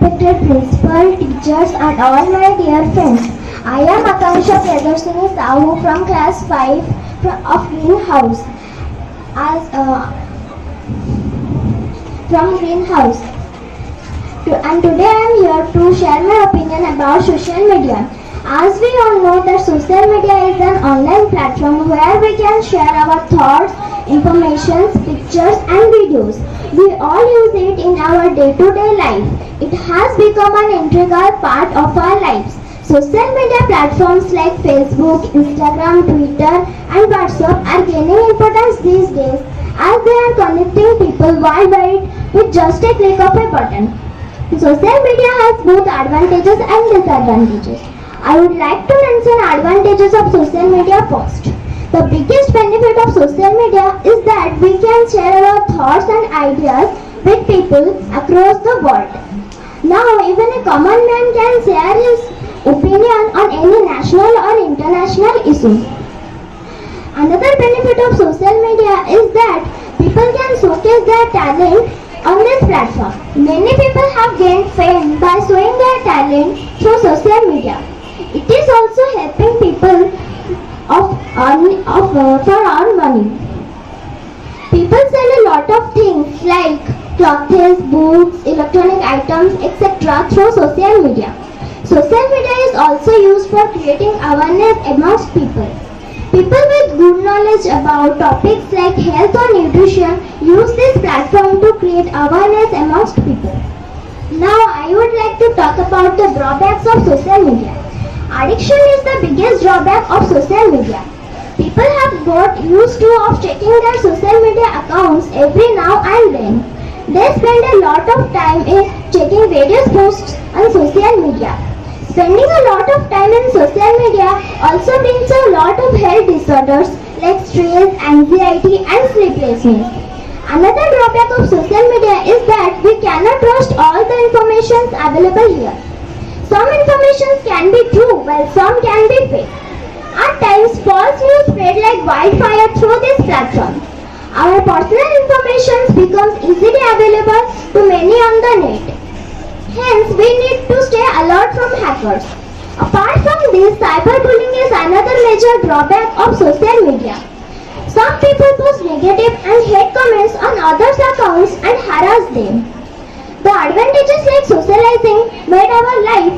respected principal, teachers and all my dear friends. I am Akansha Priyadarshini Sahu from class 5 of Greenhouse. From Greenhouse. And today I am here to share my opinion about social media. As we all know that social media is an online platform where we can share our thoughts, information, pictures and videos. We all use it in our day-to-day life. It has become an integral part of our lives. Social media platforms like Facebook, Instagram, Twitter and WhatsApp are gaining importance these days as they are connecting people worldwide with just a click of a button. Social media has both advantages and disadvantages. I would like to mention advantages of social media first. The biggest benefit of social media is that we can share our thoughts and ideas with people across the world. Now, even a common man can share his opinion on any national or international issue. Another benefit of social media is that people can showcase their talent on this platform. Many people have gained fame by showing their talent through social media. It is also helping people for earn money. People sell a lot of things like clothes, books, electronic items, etc. through social media. Social media is also used for creating awareness amongst people. People with good knowledge about topics like health or nutrition use this platform to create awareness amongst people. Now I would like to talk about the drawbacks of social media. Addiction is the biggest drawback of social media. People have got used to checking their social media accounts every now and then. They spend a lot of time in checking various posts on social media. Spending a lot of time in social media also brings a lot of health disorders like stress, anxiety and sleeplessness. Another drawback of social media is that we cannot trust all the information available here. Some information can be true while some can be fake. At times, false news spread like wildfire through this platform. Our personal information becomes easily available to many on the net. Hence, we need to stay alert from hackers. Apart from this, cyberbullying is another major drawback of social media. Some people post negative and hate comments on others' accounts and harass them. The advantages like socializing made our life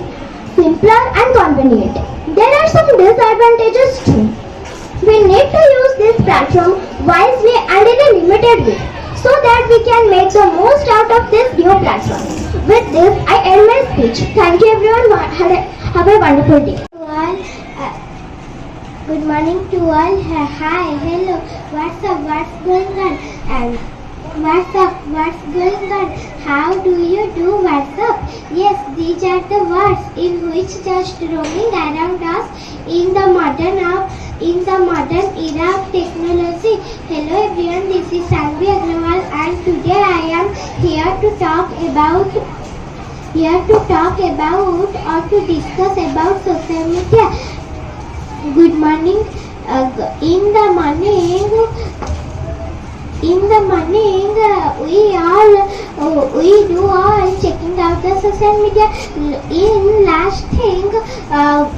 simpler and convenient. There are some disadvantages too. We need to use this platform wisely and in a limited way so that we can make the most out of this new platform. With this, I end my speech. Thank you everyone. Have a wonderful day. Good morning to all. Hi, hello. What's up? What's going on? And what's up? What's going on? How do you do? What's up? Yes, these are the words in which just roaming around us in the modern era of technology. Hello everyone, this is Sanvi Agrawal and today I am here to talk about or to discuss about social media. Good morning. In the morning, we do all checking out the social media. In last thing,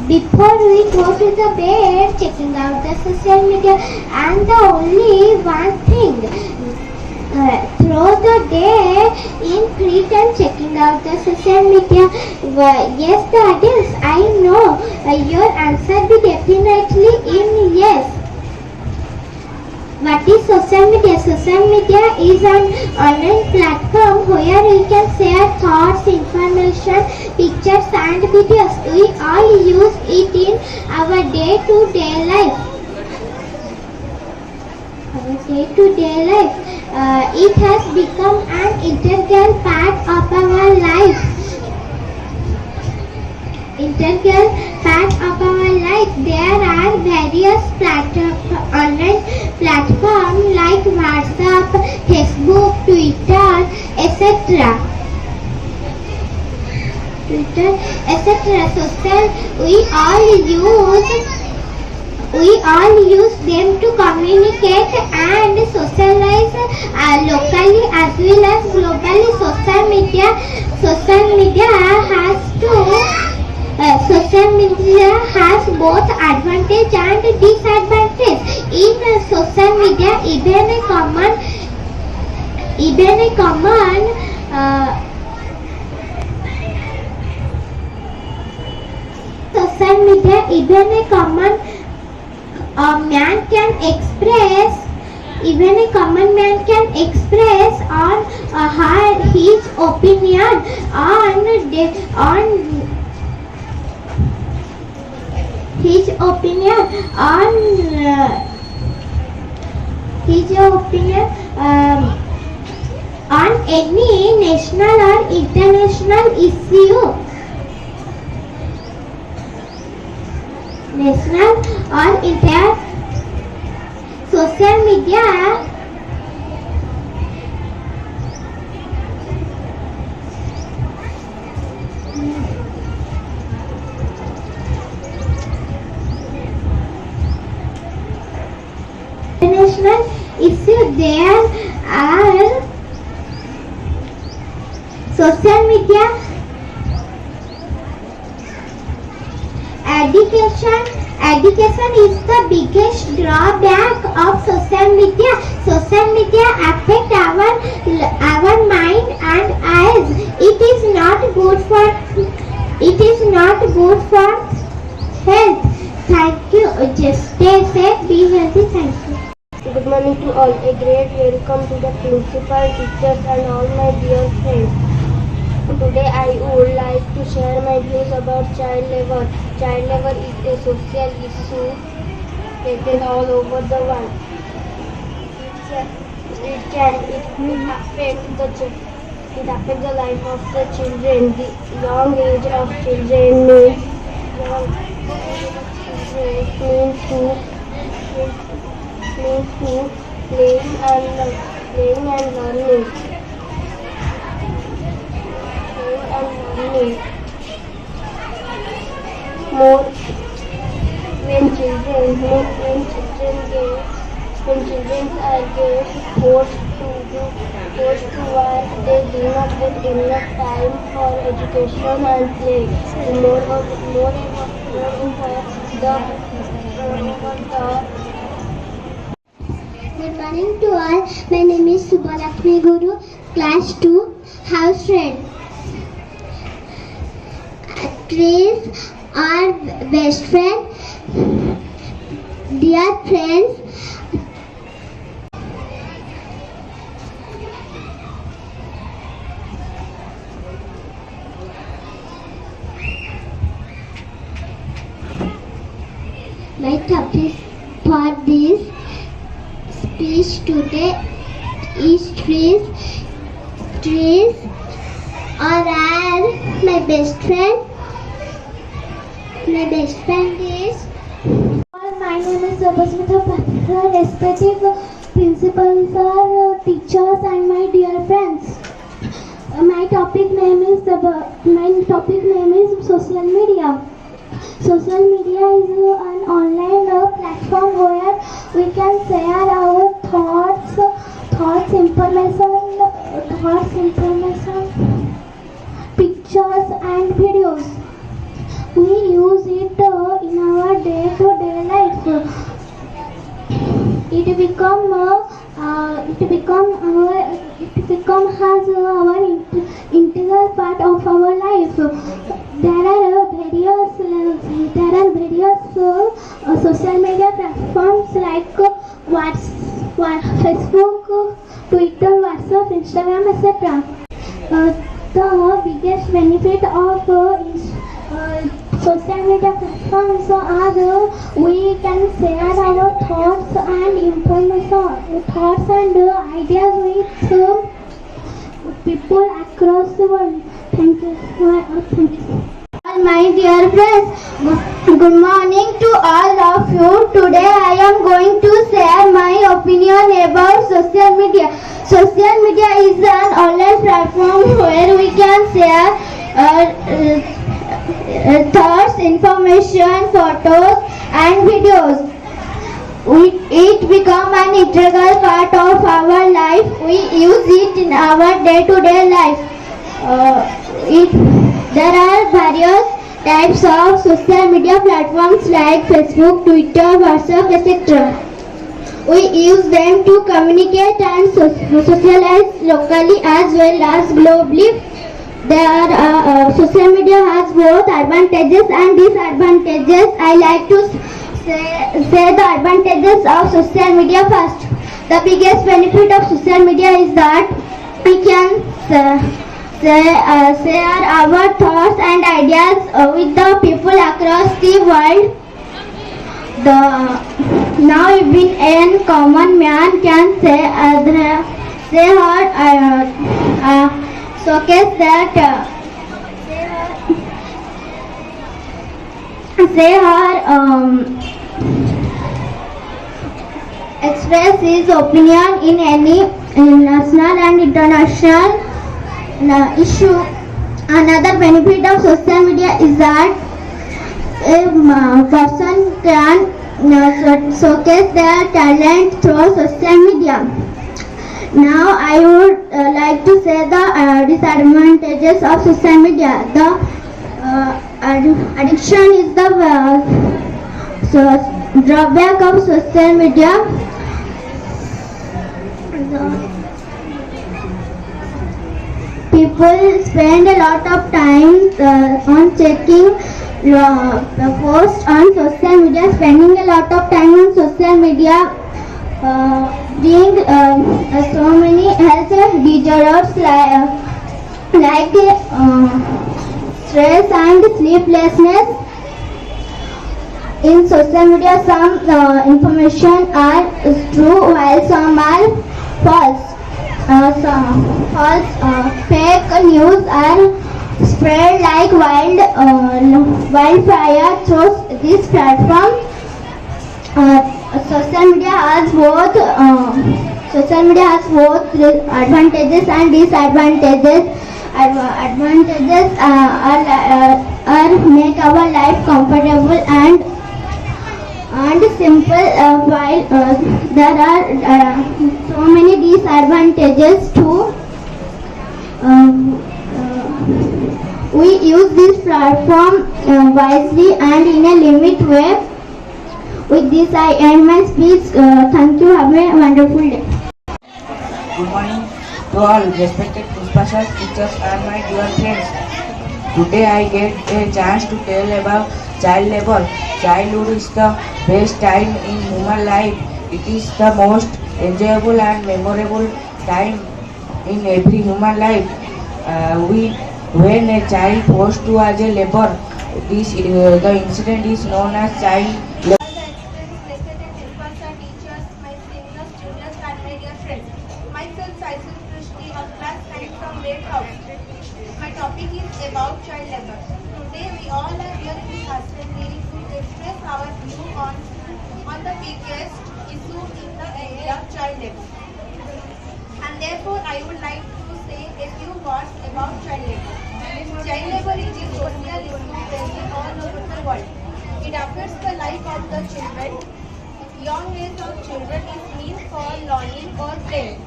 before we go to the bed, checking out the social media, and the only one thing through the day in free time checking out the social media. Yes, that is. I know your answer be definitely in yes. What is social media? Social media is an online platform where we can share thoughts, information, pictures and videos. We all use it in our day-to-day life. It has become an integral part of our life. There are various online platforms like WhatsApp, Facebook, Twitter, etc. We all use them to communicate and socialize locally as well as globally. Social media social media has social media has both advantage and disadvantage. In social media, even a common social media, even a common man can express even a common man can express on his opinion on his opinion on his opinion on any national or international issue. National or inter social media international issue. There are social media education is the biggest drawback of social media. Social media affect our mind and eyes. It is not good for health. Thank you. Just stay safe, be healthy. Thank you. Good morning to all. A great welcome to the principal, teachers and all my dear friends. Today I would like to share my views about child labor. Child labor is a social issue present all over the world. It affects the life of the children. The young age of children means to playing and learning. More when children are forced to work, they do not get enough time for education and play. Good morning to all. My name is Subbalakshmi Guru, class 2, house friend. Trees are best friend. Dear friends, my topic for this speech today is trees. Trees are my best friend. My best friend is. My name is Subhasmita Patra, respective principals, teachers, and my dear friends. My topic name is social media. Social media is an online platform where we can share our thoughts, information, pictures, and videos. We use it in our day-to-day life. It become has our integral part of our life. There are various social media platforms like Facebook, Twitter, WhatsApp, Instagram, etc. The biggest benefit of social media platforms are we can share our thoughts and information, thoughts and ideas with people across the world. Thank you. Thank you. My dear friends, good morning to all of you. Today I am going to share my opinion about social media. Social media is an online platform where we can share thoughts, information, photos and videos. It become an integral part of our life. We use it in our day-to-day life. There are various types of social media platforms like Facebook, Twitter, WhatsApp, etc. We use them to communicate and socialize locally as well as globally. Social media has both advantages and disadvantages. I like to say the advantages of social media first. The biggest benefit of social media is that we can share our thoughts and ideas with the people across the world. Now even a common man can showcase that say her express his opinion in any national and international issue. Another benefit of social media is that a person can showcase their talent through social media. Now I would like to say the disadvantages of social media. The addiction is the drawback of social media. People spend a lot of time on checking posts on social media. Spending a lot of time on social media bring so many health disorders like stress and sleeplessness. In social media, some information are true while some are false. Fake news are spread like wildfire through this platform. Social media has both advantages and disadvantages. Advantages are make our life comfortable and simple, while there are so many disadvantages too. We use this platform wisely and in a limit way. With this, I end my speech. Thank you. Have a wonderful day. Good morning to all respected principals, teachers and my dear friends. Today I get a chance to tell about child labor. Childhood is the best time in human life. It is the most enjoyable and memorable time in every human life. When a child forced to as a labor, the incident is known as child labor. Respected principals and teachers, my seniors, juniors and my dear friends. Myself Saisal Krishti of class 9 from Red House. My topic is about child labor. Today we all are here in this assembly to express our view on the biggest issue in the India, child labor. And therefore I would like to say a few words about child labor. Child labor is a social issue present all over the world. It affects the life of the children. Young age of children is meant for learning or playing.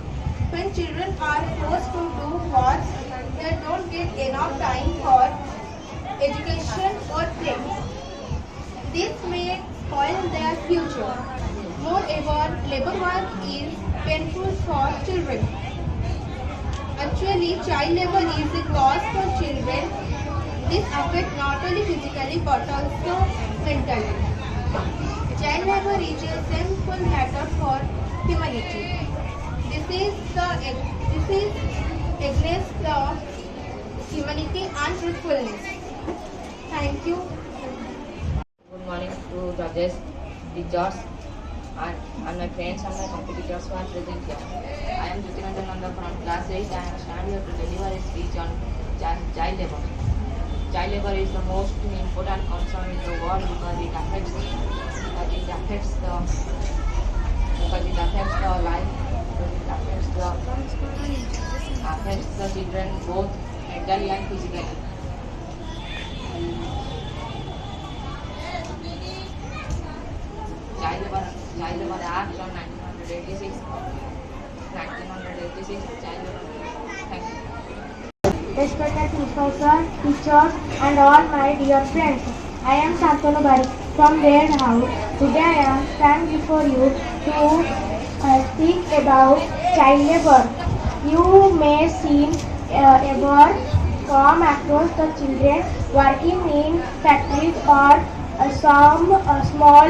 When children are forced to do work, they don't get enough time for education or play. This may spoil their future. Moreover, labor work is painful for children. Actually, child labor is a cause for children. This affects not only physically but also mentally. Child labor is a shameful matter for humanity. This is against the humanity and truthfulness. Thank you. Good morning to judges, teachers, and my friends and my competitors who are present here. I am Jyotinandan Nanda from class 8 and I am stand here to deliver a speech on child labor. Child labor is the most important concern in the world because it affects the life, because it affects the children both mentally and physically. Child labor Act on 1986. Child labor. Thank you. respected principal sir, teachers, and all my dear friends. I am Santanu Bari from Red House. Today I am stand before you to speak about child labor. You may see ever come across the children working in factories or some small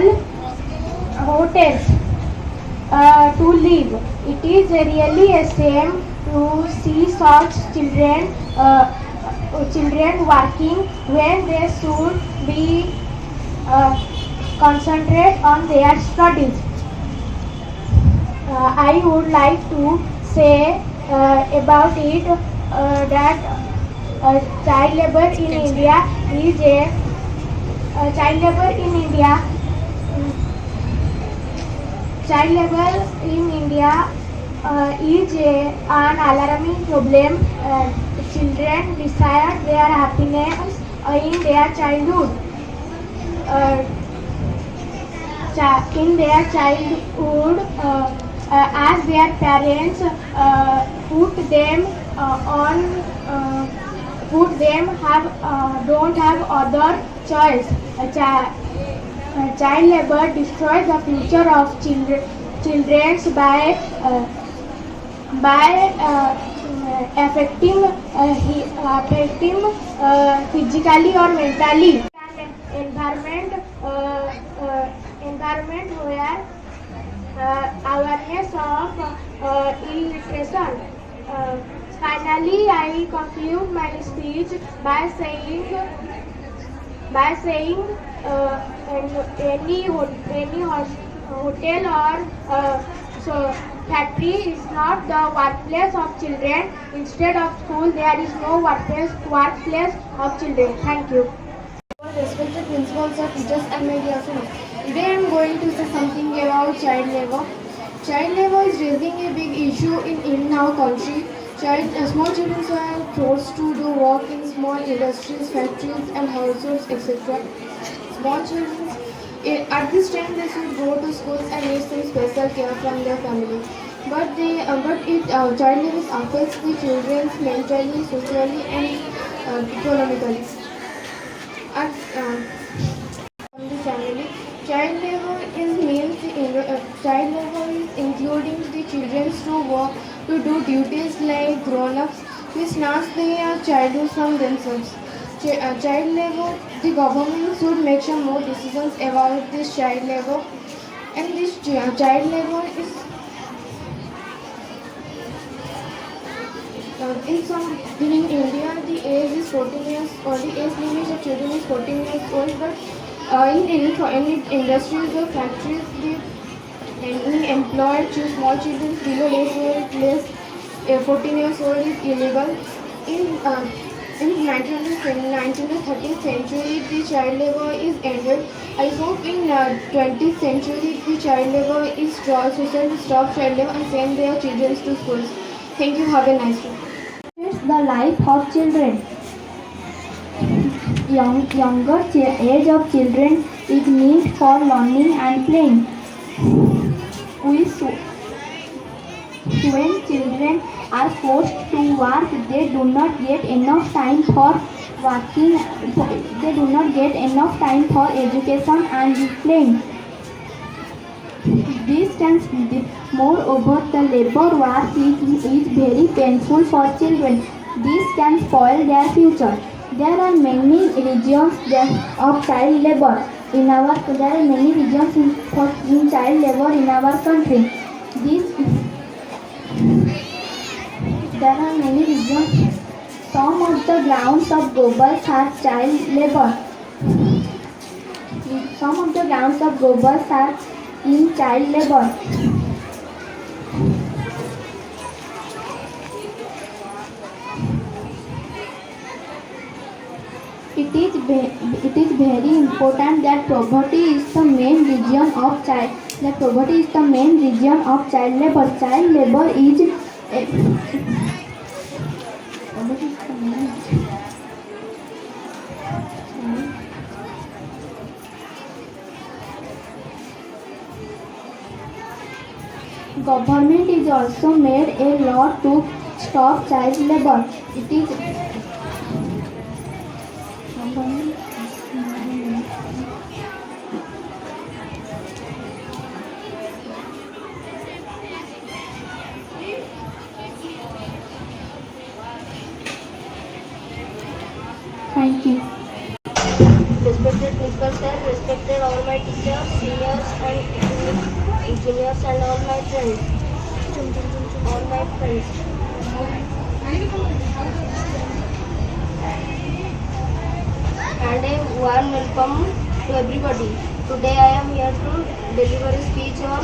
hotels to live. It is really a shame to see such children working when they should be concentrate on their studies. I would like to say about it that child labor in India is a child labor in India. Child labor in India is an alarming problem. Children desire their happiness in their childhood. In their childhood, as their parents put them don't have other choice. Child labor destroys the future of children by affecting physically or mentally. An environment where awareness of illustration. Finally, I conclude my speech by saying any hotel or so factory is not the workplace of children. Instead of school, there is no workplace of children. Thank you. Respected principals, or teachers, and my dear friends. Today I am going to say something about child labor. Child labor is raising a big issue in our country. Small children are forced to do work in small industries, factories, and households, etc. Small children, at this time, they should go to schools and need some special care from their family. But child labor affects the children mentally, socially, and economically. And from the family, child labor is including the children to work to do duties like grown-ups, which snatch their childhood from themselves. Child labor, the government should make some more decisions about this child labor, and this child labor is in India, the age is 14 years old. The age limit of children is 14 years old. But in any industries or factories, any employed small children below age less 14 years old is illegal. In 19th century, the child labor is ended. I hope in 20th century, the child labor is society stop child labor and send their children to schools. Thank you. Have a nice day. It's the life of children. Younger age of children is meant for learning and playing. When children are forced to work, they do not get enough time for working. They do not get enough time for education and playing. This can moreover, the labor work is very painful for children. This can spoil their future. There are many regions of child labor there are many regions in child labor in our country. There are many regions. Some of the grounds of Goebels are child labor. Some of the grounds of Goebels are in child labor. It is very important that poverty is the main reason of child labor. Child labor is Government is also made a law to stop child labor. Thank you. Respected principal sir, respected all my teachers, seniors and juniors and all my friends. All my friends. And a warm welcome to everybody. Today I am here to deliver a speech on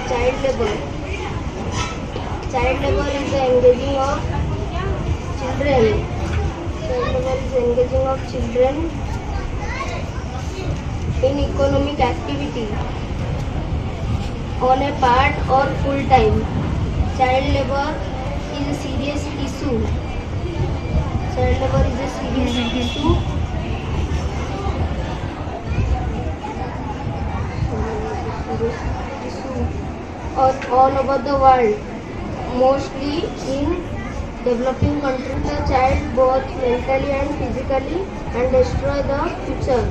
child labor. Child labor is the engaging of children. Child labor is engaging of children in economic activity on a part or full time. Child labor is a serious issue. Child labor is a serious issue. All over the world, mostly in developing countries. The child both mentally and physically and destroy the future.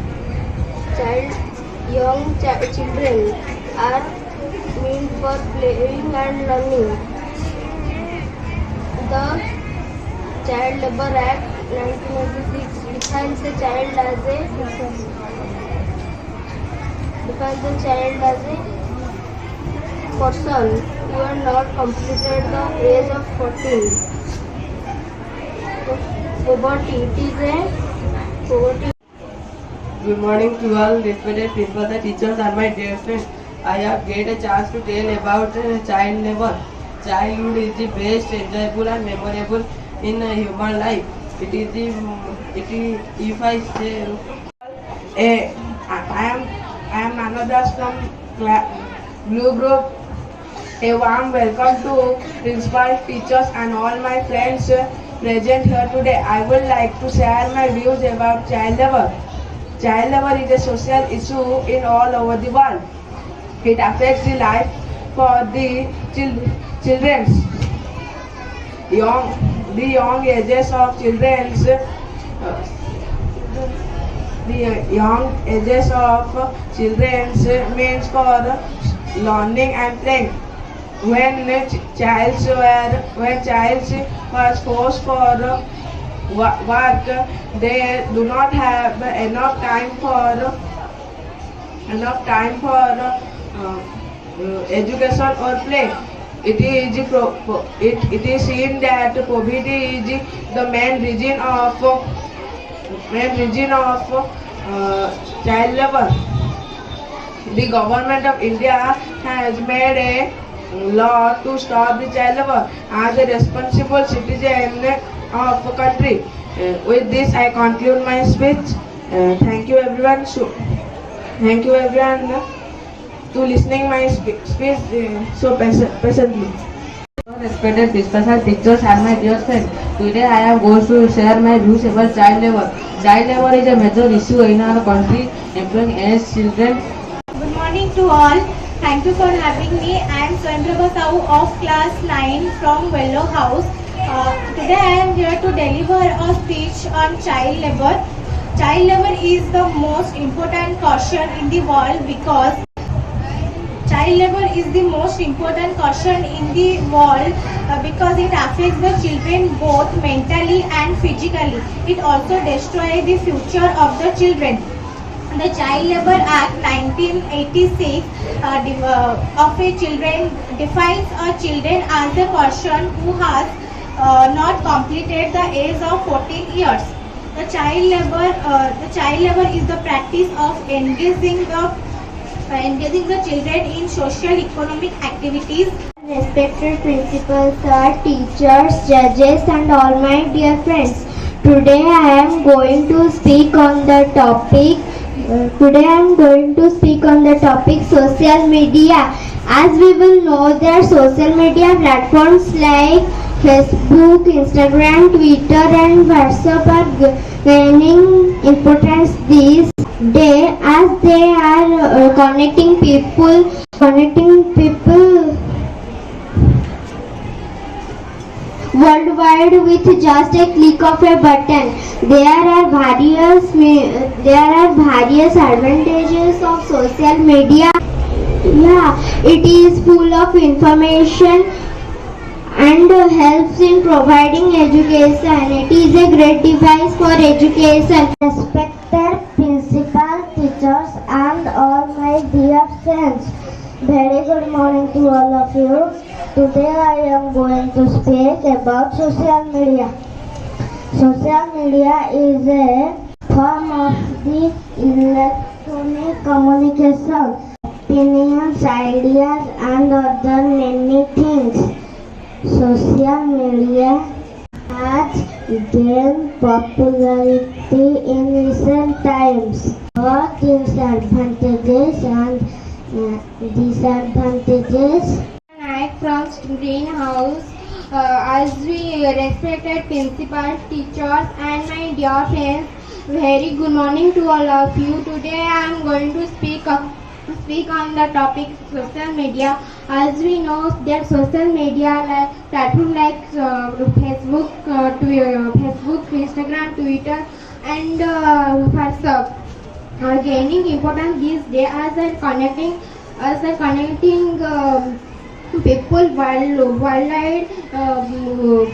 Children are meant for playing and learning. The Child Labor Act 1986 defines the child as a person who has not completed the age of 14. Poverty. It is a poverty. Good morning to all respected principals and teachers and my dear friends. I have get a chance to tell about child labor. Childhood is the best, enjoyable and memorable in human life. If I say, I am Nanadas from Blue Group. A warm welcome to principal, teachers and all my friends present here today. I would like to share my views about child labor. Child labor is a social issue in all over the world. It affects the life for the children. The young ages of children means for learning and playing. When child was forced for work, they do not have enough time for education or play. It is seen that poverty is the main reason of child labor. The government of India has made a law to stop the child labor as a responsible citizen of the country. With this, I conclude my speech. Thank you everyone. Thank you everyone to listening my speech so patiently. Respected principals and teachers and my dear friends, today I am going to share my views about child labor. Child labor is a major issue in our country, employing aged children. Good morning to all. Thank you for having me. I am Sandra Sau of class 9 from Wello House. Today I am here to deliver a speech on child labor. Child labor is the most important caution in the world because child labor is the most important caution in the world because it affects the children both mentally and physically. It also destroys the future of the children. The Child Labor Act 1986 of a children defines a children as a person who has not completed the age of 14 years. The child labor is the practice of engaging the children in social economic activities. Respected principals, sir, teachers, judges and all my dear friends. Today I am going to speak on the topic social media. As we will know, there are social media platforms like Facebook, Instagram, Twitter and WhatsApp are gaining importance these days as they are connecting people worldwide with just a click of a button. There are various advantages of social media. Yeah, it is full of information and helps in providing education. It is a great device for education. Respected principal, teachers and all my dear friends. Very good morning to all of you. Today I am going to speak about social media. Social media is a form of the electronic communication, opinions, ideas and other many things. Social media has gained popularity in recent times. What disadvantages and disadvantages? I from greenhouse. As we respected principal, teachers and my dear friends, very good morning to all of you. Today I am going to speak on the topic social media. As we know that social media like platform like Facebook, Instagram, Twitter and WhatsApp are gaining importance these days as they are connecting people worldwide,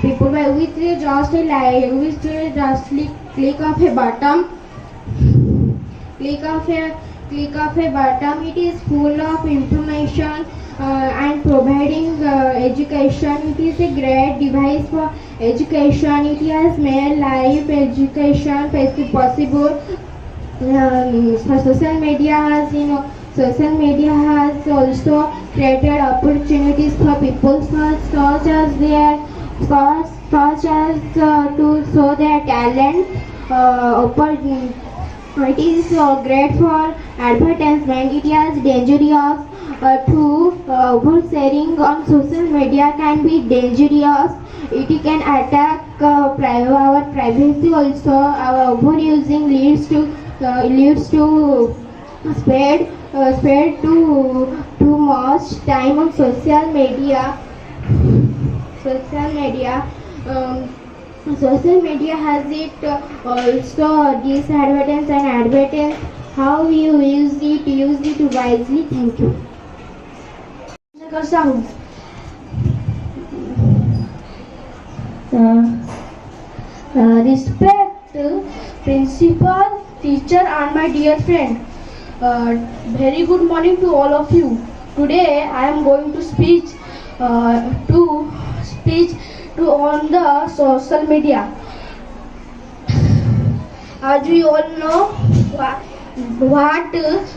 people with just a like with just click of a button, click of a button. It is full of information and providing education. It is a great device for education. It has made life education possible. Social media has social media has also created opportunities for people such as to show their talent. It is great for advertisement. It is dangerous to oversharing on social media can be dangerous. It can attack our privacy also. Our overusing leads to spend too much time on social media. Social media has it also disadvantage and advantage. How you use it wisely. Thank you. Respect principal, teacher and my dear friend. Very good morning to all of you. Today I am going to speak on the social media. As we all know what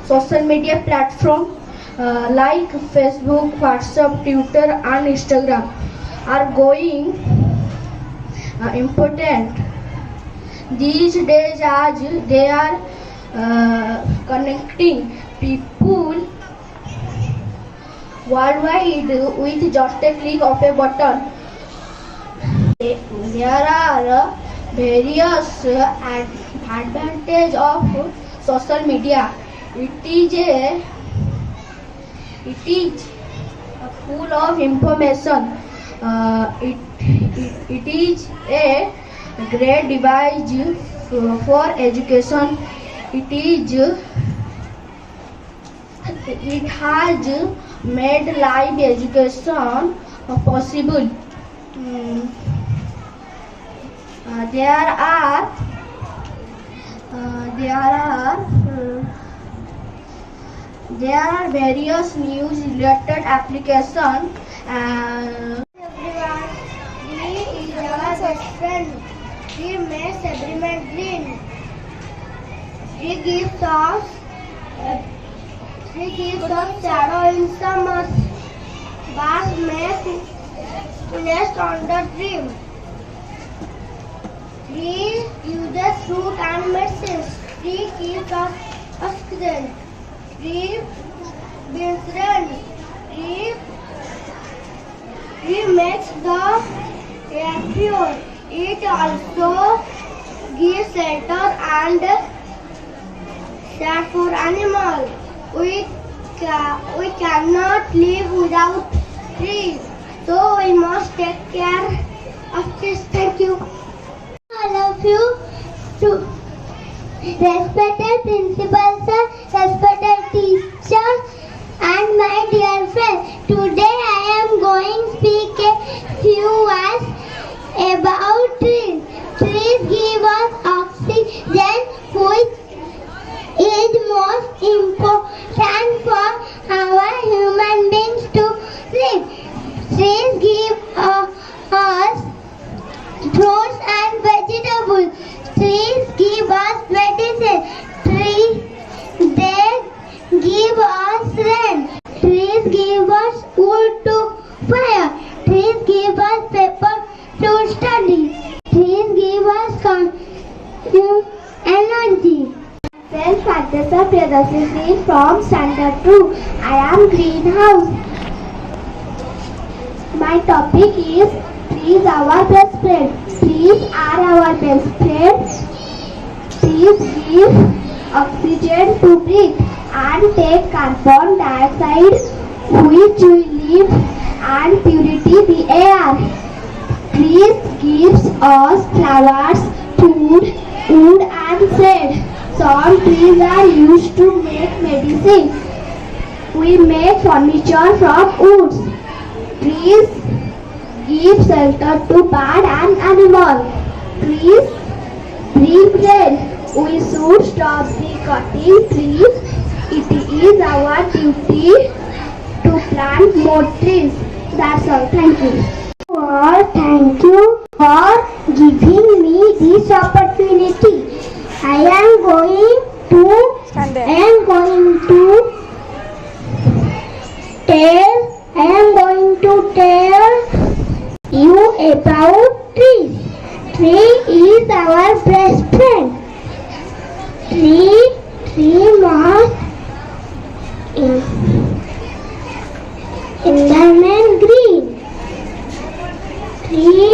social media platform like Facebook, WhatsApp, Twitter and Instagram are going important these days as they are connecting people worldwide with just a click of a button. There are various advantages of social media. It is full of information. It is a great device for education. It has made live education possible. There are various news related applications. Everyone, he is our best friend. He makes every man green. He gives us shadow in summer, but makes nest on the tree. He uses fruit and medicines. He keeps us clean. He brings rain. He makes the air pure. It also gives shelter and shade for animals. We cannot live without trees, so we must take care of trees. Thank you. All of you, to respected principals, respected teachers, and my dear friends. Today I am going going to speak a few words about trees. Trees give us oxygen, which is most important for our human beings to live. Trees give us fruits and vegetables. Trees give us medicine. Trees, they give us rain. Trees give us wood to fire. Trees give us paper to study. Trees give us energy. Myself, Fantasy Priyadasini from Standard 2. I am Greenhouse. My topic is trees are our best friend. Trees are our best friends. Trees give oxygen to breathe and take carbon dioxide, which we live, and purity the air. Trees gives us flowers, food, wood and shade. Some trees are used to make medicine. We make furniture from woods. Trees give shelter to bird and animal. Trees bring rain. We should stop the cutting trees. It is our duty to plant more trees. That's all. Thank you. Thank you for giving me this opportunity. I am going to tell you about trees. Tree is our best friend. Tree must environment green. Tree.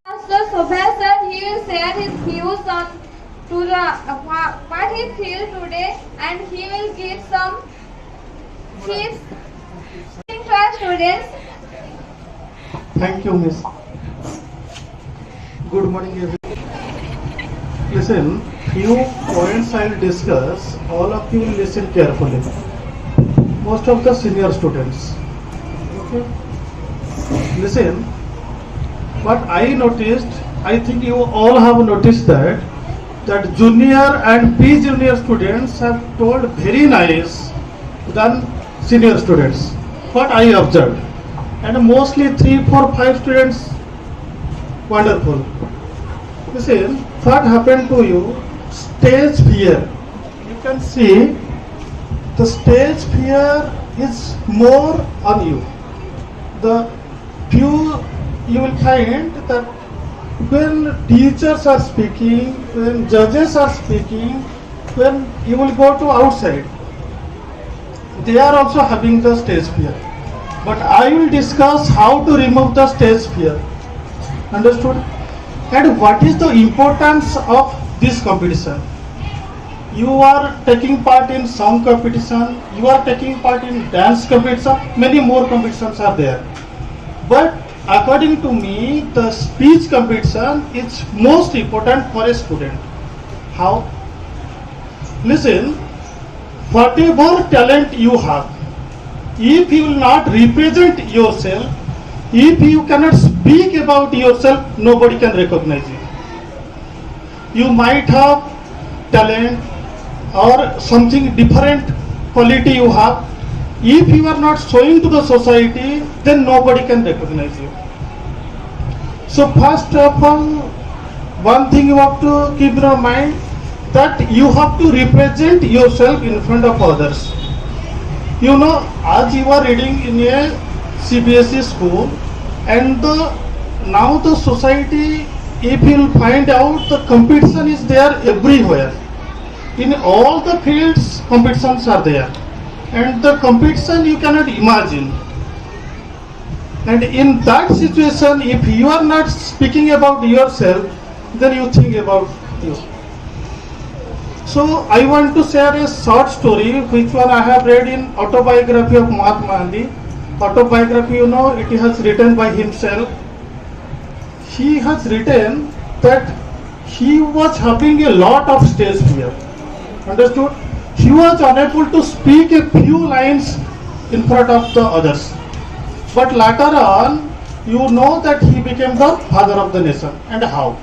Master Sobha sir, he will share his views on to the what he feels today, and he will give some tips to our students. Thank you, Miss. Good morning, everyone. Listen, few points I will discuss. All of you will listen carefully. Most of the senior students. Okay. Listen. But I noticed, I think you all have noticed that junior and pre-junior students have told very nice than senior students. What I observed. And mostly 3, 4, 5 students, wonderful. Listen, what happened to you? Stage fear. You can see the stage fear is more on you. The few you will find that when teachers are speaking, when judges are speaking, when you will go to outside, they are also having the stage fear. But I will discuss how to remove the stage fear. Understood? And what is the importance of this competition? You are taking part in song competition, you are taking part in dance competition, many more competitions are there. But according to me, the speech competition is most important for a student. How? Listen, whatever talent you have, if you will not represent yourself, if you cannot speak about yourself, nobody can recognize you. You might have talent or something different quality you have. If you are not showing to the society, then nobody can recognize you. So first of all, one thing you have to keep in your mind, that you have to represent yourself in front of others. You know, as you are reading in a CBSE school, and now the society, if you will find out, the competition is there everywhere. In all the fields, competitions are there. And the competition you cannot imagine. And in that situation, if you are not speaking about yourself, then you think about you. So I want to share a short story, which one I have read in Autobiography of Mahatma Gandhi. Autobiography, you know, it has written by himself. He has written that he was having a lot of stage fear. Understood? He was unable to speak a few lines in front of the others. But later on, you know that he became the father of the nation. And how?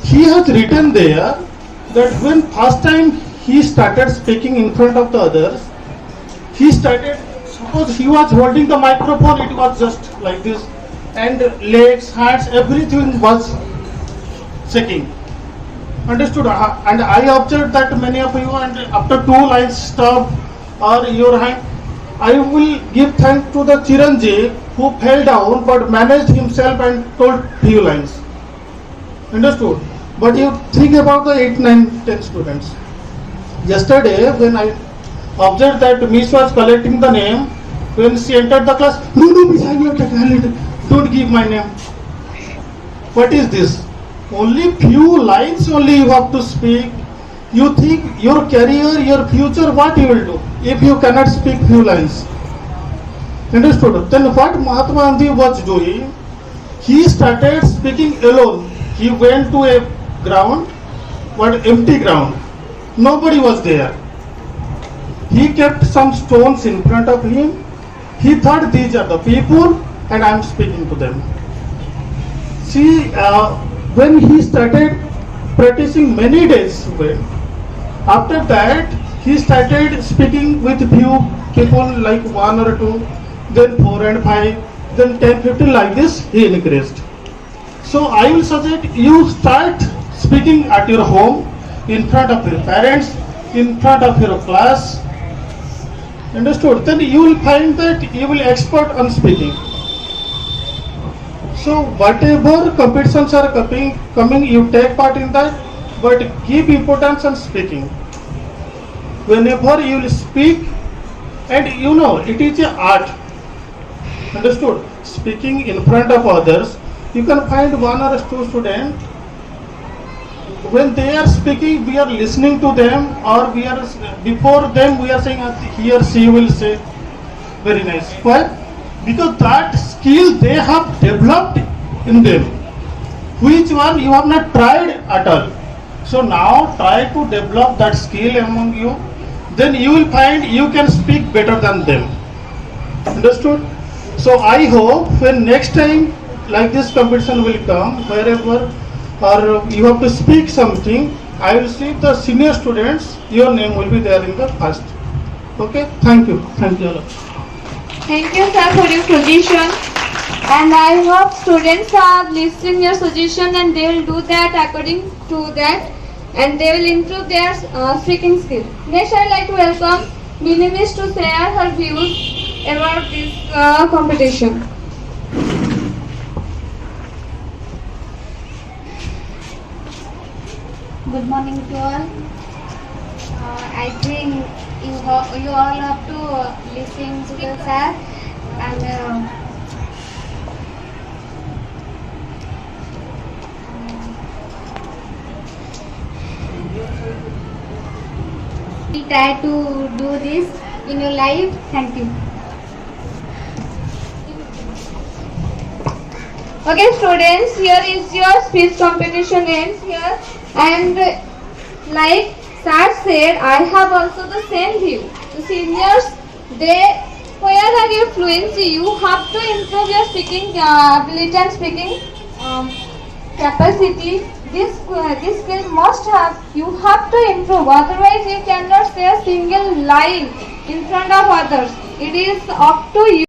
He has written there that when first time he started speaking in front of the others, he started, suppose he was holding the microphone, it was just like this, and legs, hands, everything was shaking. Understood? And I observed that many of you, and after 2 lines stop or your hand, I will give thanks to the Chiranjeev who fell down but managed himself and told few lines. Understood? But you think about the 8, 9, 10 students. Yesterday when I observed that Miss was collecting the name, when she entered the class, no, Miss, I will take, don't give my name. What is this? Only few lines only you have to speak. You think your career, your future, what you will do if you cannot speak few lines? Understood? Then what Mahatma Gandhi was doing, he started speaking alone. He went to a ground, but empty ground. Nobody was there. He kept some stones in front of him. He thought these are the people and I am speaking to them. See, when he started practicing many days, after that he started speaking with few people, like 1 or 2, then 4 and 5, then 10, 15, like this he increased. So I will suggest you start speaking at your home, in front of your parents, in front of your class. Understood? Then you will find that you will expert on speaking. So whatever competitions are coming, you take part in that, but give importance on speaking. Whenever you will speak, and you know it is an art. Understood? Speaking in front of others, you can find 1 or 2 students. When they are speaking, we are listening to them, or we are before them we are saying he or she will say very nice. Why? Because that skill they have developed in them, which one you have not tried at all. So now try to develop that skill among you, then you will find you can speak better than them. Understood? So I hope when next time like this competition will come, wherever or you have to speak something, I will see the senior students, your name will be there in the first. Okay? Thank you. Thank you all. Thank you, sir, for your suggestion. And I hope students are listening your suggestion and they will do that according to that, and they will improve their speaking skill. Next, I would like to welcome Minimis to share her views about this competition. Good morning to all. I think you all have to listen to the sir and try to do this in your life. Thank you. Okay, students, here is your speech competition ends here, and like Sir said, I have also the same view. The seniors, where are your fluency? You have to improve your speaking ability and speaking capacity. This skill must have, you have to improve, otherwise you cannot say a single line in front of others. It is up to you.